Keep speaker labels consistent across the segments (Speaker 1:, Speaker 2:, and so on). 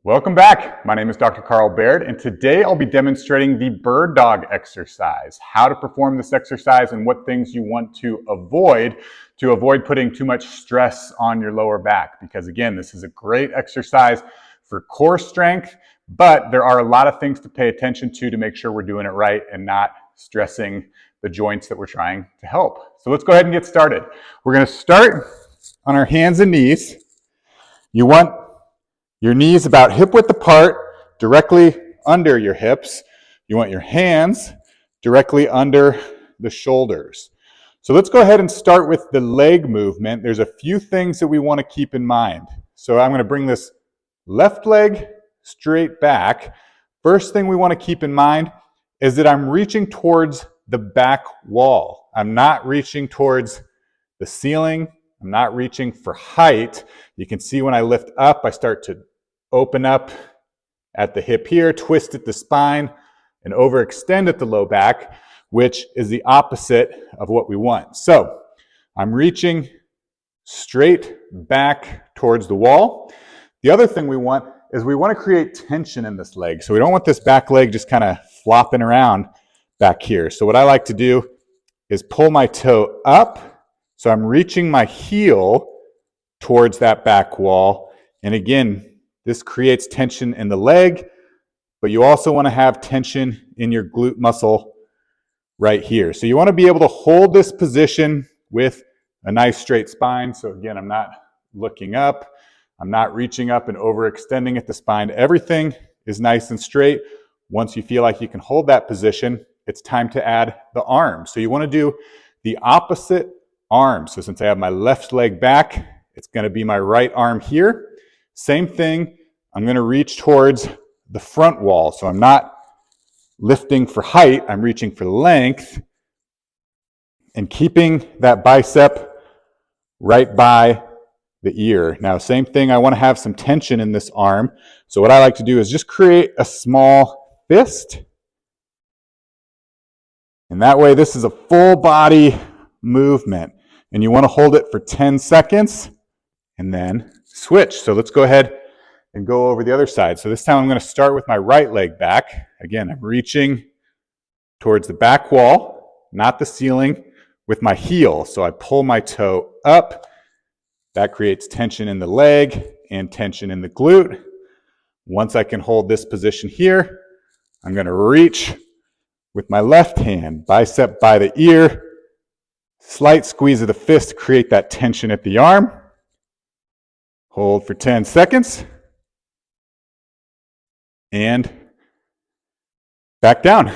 Speaker 1: Welcome back. My name is Dr. Carl Baird, and today I'll be demonstrating the bird dog exercise, how to perform this exercise and what things you want to avoid putting too much stress on your lower back. Because again, this is a great exercise for core strength, but there are a lot of things to pay attention to make sure we're doing it right and not stressing the joints that we're trying to help. So let's go ahead and get started. We're going to start on our hands and knees. You want your knees about hip width apart, directly under your hips. You want your hands directly under the shoulders. So let's go ahead and start with the leg movement. There's a few things that we want to keep in mind. So I'm going to bring this left leg straight back. First thing we want to keep in mind is that I'm reaching towards the back wall. I'm not reaching towards the ceiling. I'm not reaching for height. You can see when I lift up, I start to open up at the hip here, twist at the spine, and overextend at the low back, which is the opposite of what we want. So I'm reaching straight back towards the wall. The other thing we want is we want to create tension in this leg. So we don't want this back leg just kind of flopping around back here. So what I like to do is pull my toe up. So I'm reaching my heel towards that back wall. And again, this creates tension in the leg, but you also want to have tension in your glute muscle right here. So you want to be able to hold this position with a nice straight spine. So again, I'm not looking up. I'm not reaching up and overextending at the spine. Everything is nice and straight. Once you feel like you can hold that position, it's time to add the arm. So you want to do the opposite arm. So since I have my left leg back, it's going to be my right arm here. Same thing, I'm going to reach towards the front wall. So I'm not lifting for height, I'm reaching for length and keeping that bicep right by the ear. Now, same thing, I want to have some tension in this arm. So what I like to do is just create a small fist. And that way, this is a full body movement. And you want to hold it for 10 seconds and then switch. So let's go ahead and go over the other side. So this time I'm going to start with my right leg back. Again, I'm reaching towards the back wall, not the ceiling, with my heel. So I pull my toe up. That creates tension in the leg and tension in the glute. Once I can hold this position here, I'm going to reach with my left hand, bicep by the ear, slight squeeze of the fist to create that tension at the arm. Hold for 10 seconds. And back down.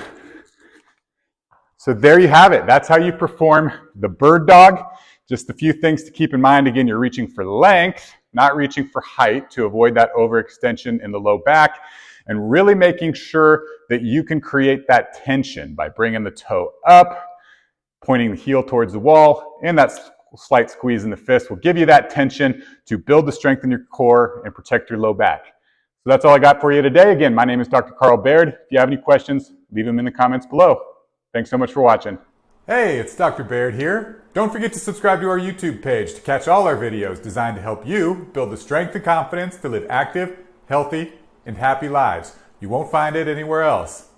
Speaker 1: So there you have it. That's how you perform the bird dog. Just a few things to keep in mind. Again, you're reaching for length, not reaching for height to avoid that overextension in the low back, and really making sure that you can create that tension by bringing the toe up, pointing the heel towards the wall, and that slight squeeze in the fist will give you that tension to build the strength in your core and protect your low back. So that's all I got for you today. Again, my name is Dr. Carl Baird. If you have any questions, leave them in the comments below. Thanks so much for watching.
Speaker 2: Hey, it's Dr. Baird here. Don't forget to subscribe to our YouTube page to catch all our videos designed to help you build the strength and confidence to live active, healthy, and happy lives. You won't find it anywhere else.